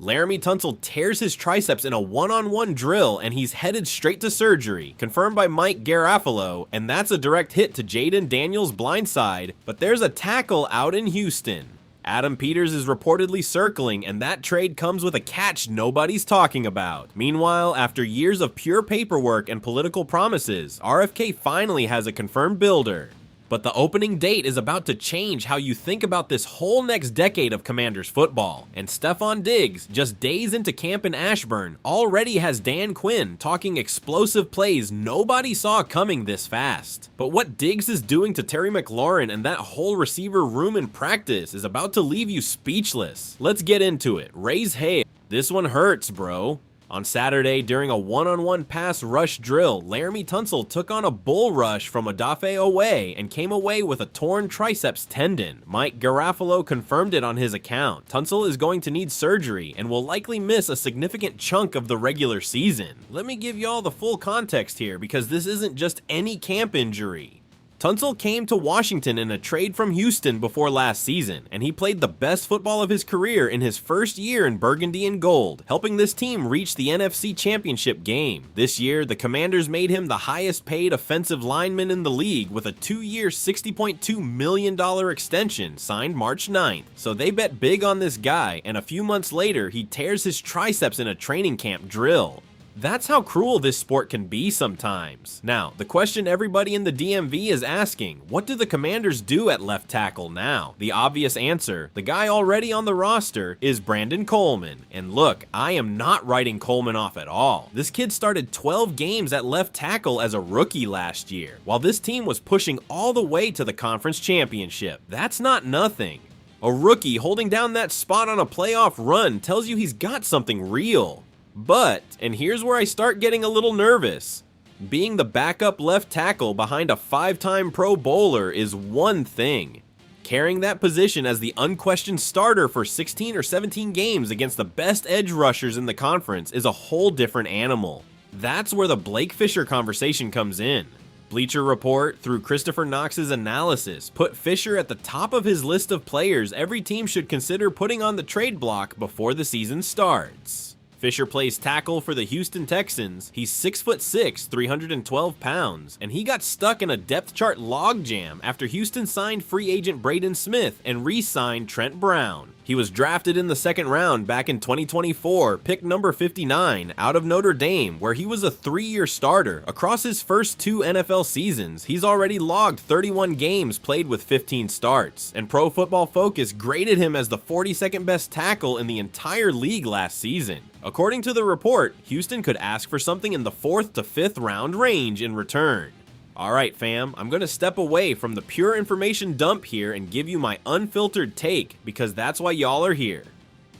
Laremy Tunsil tears his triceps in a one-on-one drill and he's headed straight to surgery, confirmed by Mike Garafolo, and that's a direct hit to Jaden Daniels' blind side, but there's a tackle out in Houston. Adam Peters is reportedly circling, and that trade comes with a catch nobody's talking about. Meanwhile, after years of pure paperwork and political promises, RFK finally has a confirmed builder. But the opening date is about to change how you think about this whole next decade of Commanders football. And Stefon Diggs, just days into camp in Ashburn, already has Dan Quinn talking explosive plays nobody saw coming this fast. But what Diggs is doing to Terry McLaurin and that whole receiver room in practice is about to leave you speechless. Let's get into it. Raise hail. This one hurts, bro. On Saturday, during a one-on-one pass rush drill, Laremy Tunsil took on a bull rush from Odafe Owe and came away with a torn triceps tendon. Mike Garafolo confirmed it on his account. Tunsil is going to need surgery and will likely miss a significant chunk of the regular season. Let me give y'all the full context here because this isn't just any camp injury. Tunsil came to Washington in a trade from Houston before last season, and he played the best football of his career in his first year in burgundy and gold, helping this team reach the NFC Championship game. This year, the Commanders made him the highest paid offensive lineman in the league with a 2-year $60.2 million extension signed March 9th. So they bet big on this guy, and a few months later, he tears his triceps in a training camp drill. That's how cruel this sport can be sometimes. Now, the question everybody in the DMV is asking, what do the Commanders do at left tackle now? The obvious answer, the guy already on the roster, is Brandon Coleman. And look, I am not writing Coleman off at all. This kid started 12 games at left tackle as a rookie last year, while this team was pushing all the way to the conference championship. That's not nothing. A rookie holding down that spot on a playoff run tells you he's got something real. But, and here's where I start getting a little nervous, being the backup left tackle behind a 5-time Pro Bowler is one thing. Carrying that position as the unquestioned starter for 16 or 17 games against the best edge rushers in the conference is a whole different animal. That's where the Blake Fisher conversation comes in. Bleacher Report, through Christopher Knox's analysis, put Fisher at the top of his list of players every team should consider putting on the trade block before the season starts. Fisher plays tackle for the Houston Texans. He's 6'6", 312 pounds, and he got stuck in a depth chart logjam after Houston signed free agent Braden Smith and re-signed Trent Brown. He was drafted in the second round back in 2024, pick number 59, out of Notre Dame, where he was a 3-year starter. Across his first 2 NFL seasons, he's already logged 31 games played with 15 starts, and Pro Football Focus graded him as the 42nd best tackle in the entire league last season. According to the report, Houston could ask for something in the 4th to 5th round range in return. Alright fam, I'm gonna step away from the pure information dump here and give you my unfiltered take, because that's why y'all are here.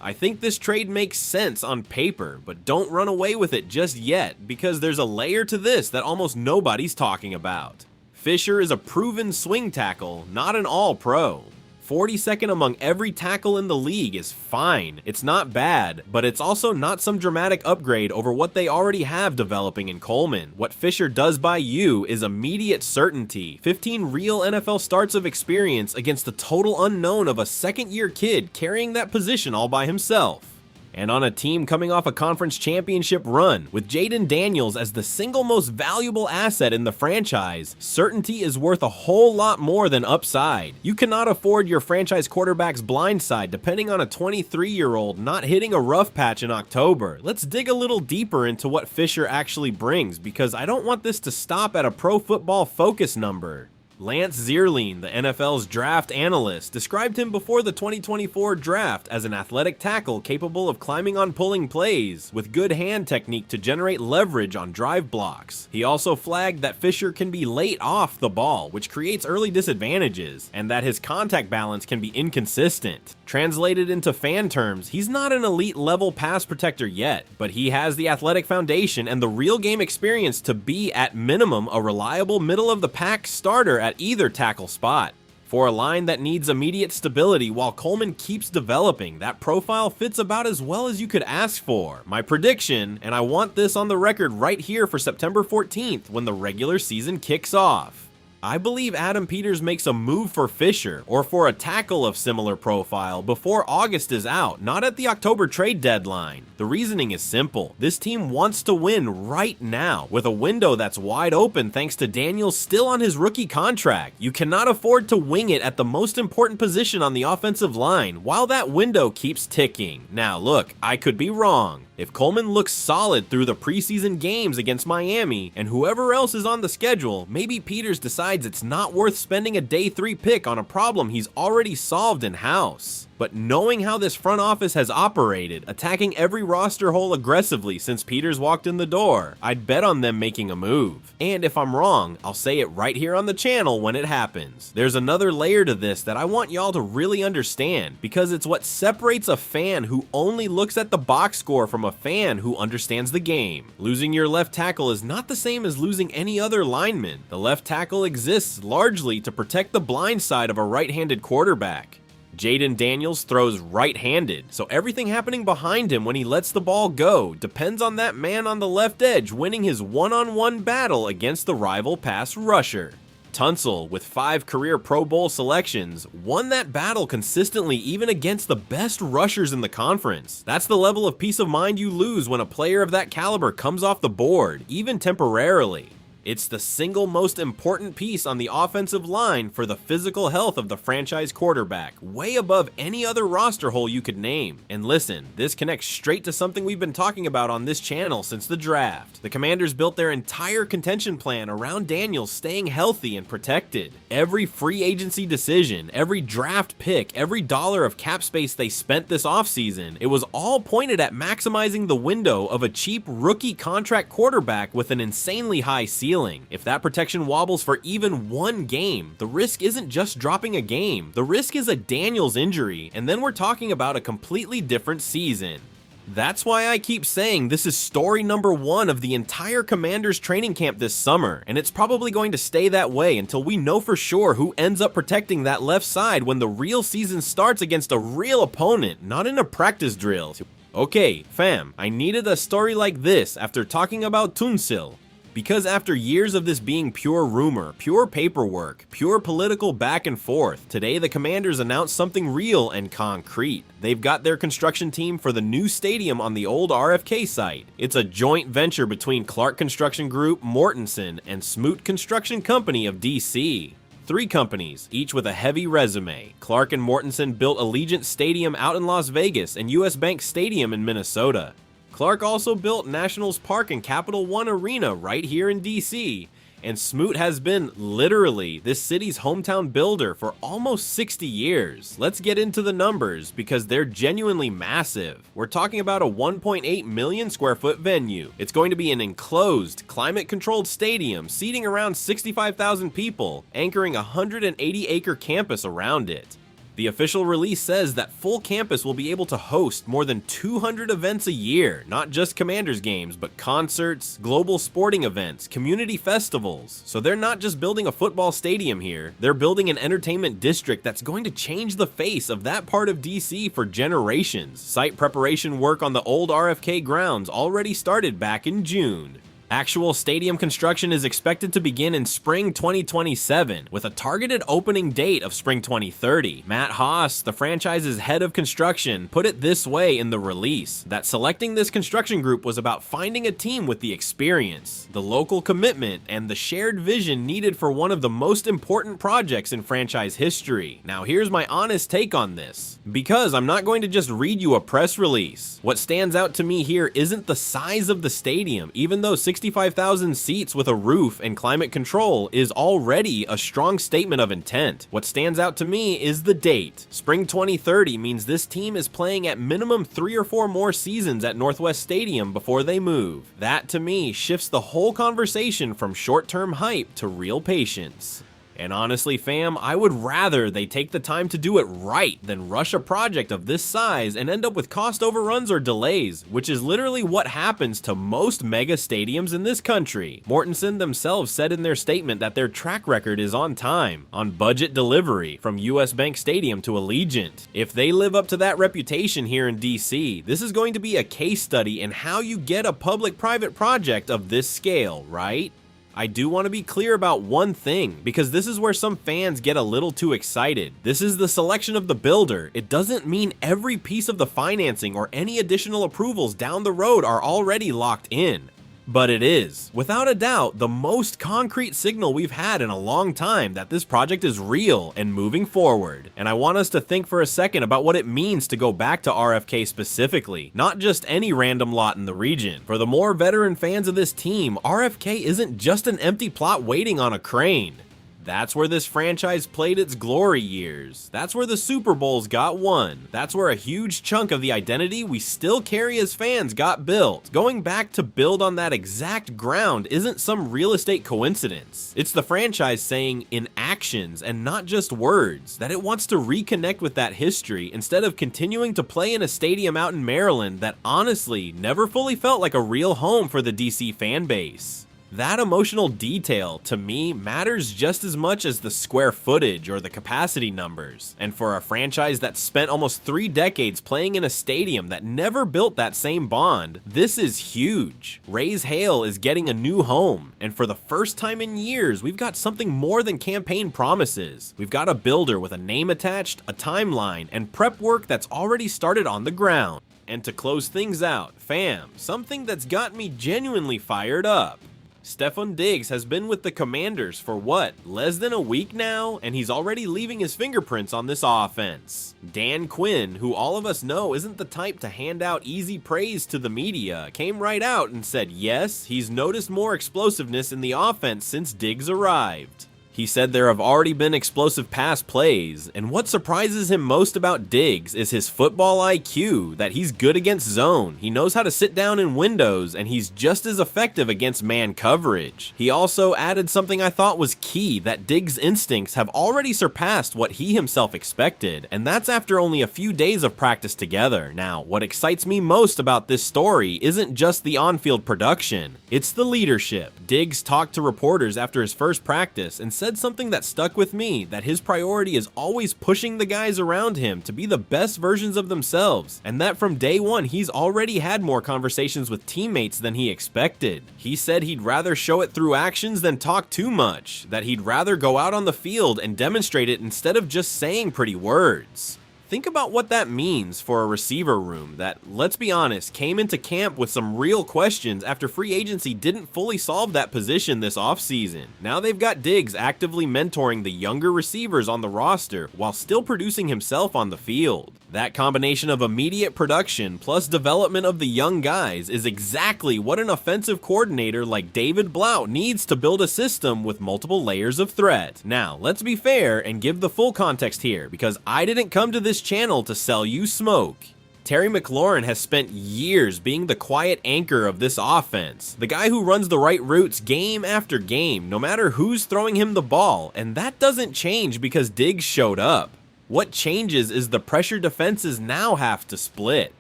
I think this trade makes sense on paper, but don't run away with it just yet, because there's a layer to this that almost nobody's talking about. Fisher is a proven swing tackle, not an all-pro. 42nd among every tackle in the league is fine. It's not bad, but it's also not some dramatic upgrade over what they already have developing in Coleman. What Fisher does by you is immediate certainty. 15 real NFL starts of experience against the total unknown of a second-year kid carrying that position all by himself. And on a team coming off a conference championship run, with Jaden Daniels as the single most valuable asset in the franchise, certainty is worth a whole lot more than upside. You cannot afford your franchise quarterback's blind side depending on a 23-year-old not hitting a rough patch in October. Let's dig a little deeper into what Fisher actually brings, because I don't want this to stop at a Pro Football Focus number. Lance Zierlein, the NFL's draft analyst, described him before the 2024 draft as an athletic tackle capable of climbing on pulling plays, with good hand technique to generate leverage on drive blocks. He also flagged that Fisher can be late off the ball, which creates early disadvantages, and that his contact balance can be inconsistent. Translated into fan terms, he's not an elite level pass protector yet, but he has the athletic foundation and the real game experience to be, at minimum, a reliable middle-of-the-pack starter at either tackle spot. For a line that needs immediate stability while Coleman keeps developing, that profile fits about as well as you could ask for. My prediction, and I want this on the record right here for September 14th when the regular season kicks off, I believe Adam Peters makes a move for Fisher, or for a tackle of similar profile, before August is out, not at the October trade deadline. The reasoning is simple. This team wants to win right now, with a window that's wide open thanks to Daniels still on his rookie contract. You cannot afford to wing it at the most important position on the offensive line while that window keeps ticking. Now look, I could be wrong. If Coleman looks solid through the preseason games against Miami and whoever else is on the schedule, maybe Peters decides it's not worth spending a day 3 pick on a problem he's already solved in-house. But knowing how this front office has operated, attacking every roster hole aggressively since Peters walked in the door, I'd bet on them making a move. And if I'm wrong, I'll say it right here on the channel when it happens. There's another layer to this that I want y'all to really understand, because it's what separates a fan who only looks at the box score from a fan who understands the game. Losing your left tackle is not the same as losing any other lineman. The left tackle exists largely to protect the blind side of a right-handed quarterback. Jaden Daniels throws right-handed, so everything happening behind him when he lets the ball go depends on that man on the left edge winning his one-on-one battle against the rival pass rusher. Tunsil, with 5 career Pro Bowl selections, won that battle consistently even against the best rushers in the conference. That's the level of peace of mind you lose when a player of that caliber comes off the board, even temporarily. It's the single most important piece on the offensive line for the physical health of the franchise quarterback, way above any other roster hole you could name. And listen, this connects straight to something we've been talking about on this channel since the draft. The Commanders built their entire contention plan around Daniels staying healthy and protected. Every free agency decision, every draft pick, every dollar of cap space they spent this offseason, it was all pointed at maximizing the window of a cheap rookie contract quarterback with an insanely high ceiling. If that protection wobbles for even one game, the risk isn't just dropping a game. The risk is a Daniels injury, and then we're talking about a completely different season. That's why I keep saying this is story number 1 of the entire Commanders training camp this summer, and it's probably going to stay that way until we know for sure who ends up protecting that left side when the real season starts against a real opponent, not in a practice drill. Okay, fam, I needed a story like this after talking about TUNSIL. Because after years of this being pure rumor, pure paperwork, pure political back and forth, today the Commanders announced something real and concrete. They've got their construction team for the new stadium on the old RFK site. It's a joint venture between Clark Construction Group, Mortensen, and Smoot Construction Company of DC. 3 companies, each with a heavy resume. Clark and Mortensen built Allegiant Stadium out in Las Vegas and US Bank Stadium in Minnesota. Clark also built Nationals Park and Capital One Arena right here in DC, and Smoot has been, literally, this city's hometown builder for almost 60 years. Let's get into the numbers, because they're genuinely massive. We're talking about a 1.8 million square foot venue. It's going to be an enclosed, climate-controlled stadium, seating around 65,000 people, anchoring a 180-acre campus around it. The official release says that full campus will be able to host more than 200 events a year, not just Commanders games, but concerts, global sporting events, community festivals. So they're not just building a football stadium here, they're building an entertainment district that's going to change the face of that part of DC for generations. Site preparation work on the old RFK grounds already started back in June. Actual stadium construction is expected to begin in spring 2027, with a targeted opening date of spring 2030. Matt Haas, the franchise's head of construction, put it this way in the release, that selecting this construction group was about finding a team with the experience, the local commitment, and the shared vision needed for one of the most important projects in franchise history. Now here's my honest take on this, because I'm not going to just read you a press release. What stands out to me here isn't the size of the stadium, even though 65,000 seats with a roof and climate control is already a strong statement of intent. What stands out to me is the date. Spring 2030 means this team is playing at minimum 3 or 4 more seasons at Northwest Stadium before they move. That, to me, shifts the whole conversation from short-term hype to real patience. And honestly, fam, I would rather they take the time to do it right than rush a project of this size and end up with cost overruns or delays, which is literally what happens to most mega stadiums in this country. Mortensen themselves said in their statement that their track record is on time, on budget delivery, from US Bank Stadium to Allegiant. If they live up to that reputation here in DC, this is going to be a case study in how you get a public-private project of this scale, right? I do want to be clear about one thing, because this is where some fans get a little too excited. This is the selection of the builder. It doesn't mean every piece of the financing or any additional approvals down the road are already locked in. But it is, without a doubt, the most concrete signal we've had in a long time that this project is real and moving forward. And I want us to think for a second about what it means to go back to RFK specifically, not just any random lot in the region. For the more veteran fans of this team, RFK isn't just an empty plot waiting on a crane. That's where this franchise played its glory years. That's where the Super Bowls got won. That's where a huge chunk of the identity we still carry as fans got built. Going back to build on that exact ground isn't some real estate coincidence. It's the franchise saying in actions and not just words that it wants to reconnect with that history instead of continuing to play in a stadium out in Maryland that honestly never fully felt like a real home for the DC fan base. That emotional detail, to me, matters just as much as the square footage or the capacity numbers. And for a franchise that spent almost 3 decades playing in a stadium that never built that same bond, this is huge. Rays Hale is getting a new home, and for the first time in years, we've got something more than campaign promises. We've got a builder with a name attached, a timeline, and prep work that's already started on the ground. And to close things out, fam, something that's got me genuinely fired up. Stefon Diggs has been with the Commanders for what, less than a week now, and he's already leaving his fingerprints on this offense. Dan Quinn, who all of us know isn't the type to hand out easy praise to the media, came right out and said yes, he's noticed more explosiveness in the offense since Diggs arrived. He said there have already been explosive pass plays, and what surprises him most about Diggs is his football IQ, that he's good against zone, he knows how to sit down in windows, and he's just as effective against man coverage. He also added something I thought was key, that Diggs' instincts have already surpassed what he himself expected, and that's after only a few days of practice together. Now, what excites me most about this story isn't just the on-field production, it's the leadership. Diggs talked to reporters after his first practice and said something that stuck with me, that his priority is always pushing the guys around him to be the best versions of themselves, and that from day one he's already had more conversations with teammates than he expected. He said he'd rather show it through actions than talk too much, that he'd rather go out on the field and demonstrate it instead of just saying pretty words. Think about what that means for a receiver room that, let's be honest, came into camp with some real questions after free agency didn't fully solve that position this offseason. Now they've got Diggs actively mentoring the younger receivers on the roster while still producing himself on the field. That combination of immediate production plus development of the young guys is exactly what an offensive coordinator like David Blount needs to build a system with multiple layers of threat. Now, let's be fair and give the full context here, because I didn't come to this channel to sell you smoke. Terry McLaurin has spent years being the quiet anchor of this offense, the guy who runs the right routes game after game, no matter who's throwing him the ball, and that doesn't change because Diggs showed up. What changes is the pressure defenses now have to split.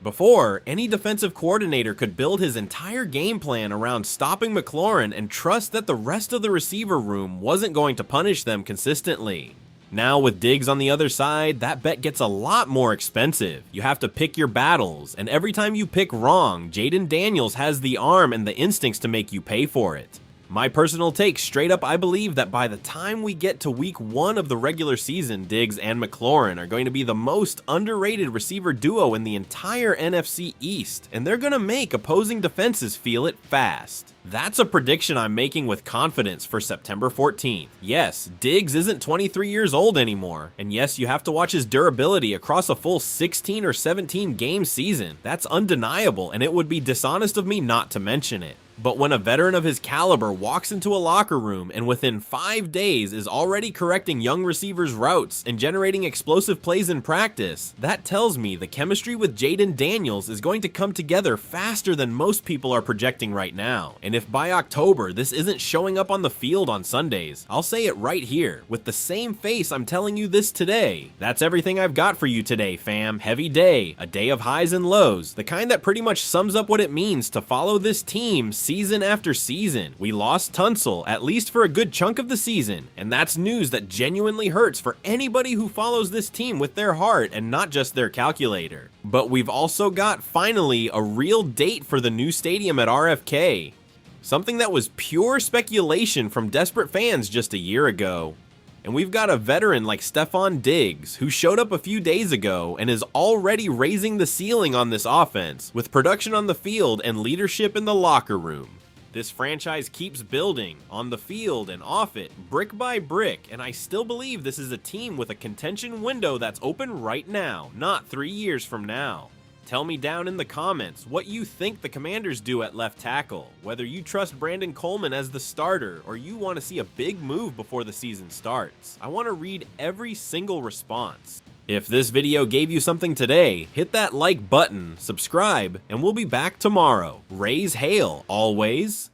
Before, any defensive coordinator could build his entire game plan around stopping McLaurin and trust that the rest of the receiver room wasn't going to punish them consistently. Now with Diggs on the other side, that bet gets a lot more expensive. You have to pick your battles, and every time you pick wrong, Jaden Daniels has the arm and the instincts to make you pay for it. My personal take, straight up, I believe that by the time we get to week 1 of the regular season, Diggs and McLaurin are going to be the most underrated receiver duo in the entire NFC East, and they're going to make opposing defenses feel it fast. That's a prediction I'm making with confidence for September 14th. Yes, Diggs isn't 23 years old anymore, and yes, you have to watch his durability across a full 16 or 17 game season. That's undeniable, and it would be dishonest of me not to mention it. But when a veteran of his caliber walks into a locker room and within 5 days is already correcting young receivers' routes and generating explosive plays in practice, that tells me the chemistry with Jaden Daniels is going to come together faster than most people are projecting right now. And if by October this isn't showing up on the field on Sundays, I'll say it right here, with the same face I'm telling you this today. That's everything I've got for you today, fam. Heavy day, a day of highs and lows, the kind that pretty much sums up what it means to follow this team season after season. We lost Tunsil, at least for a good chunk of the season, and that's news that genuinely hurts for anybody who follows this team with their heart and not just their calculator. But we've also got, finally, a real date for the new stadium at RFK. something that was pure speculation from desperate fans just a year ago. And we've got a veteran like Stefon Diggs, who showed up a few days ago and is already raising the ceiling on this offense, with production on the field and leadership in the locker room. This franchise keeps building, on the field and off it, brick by brick, and I still believe this is a team with a contention window that's open right now, not 3 years from now. Tell me down in the comments what you think the Commanders do at left tackle, whether you trust Brandon Coleman as the starter or you want to see a big move before the season starts. I want to read every single response. If this video gave you something today, hit that like button, subscribe, and we'll be back tomorrow. Raise hail, always.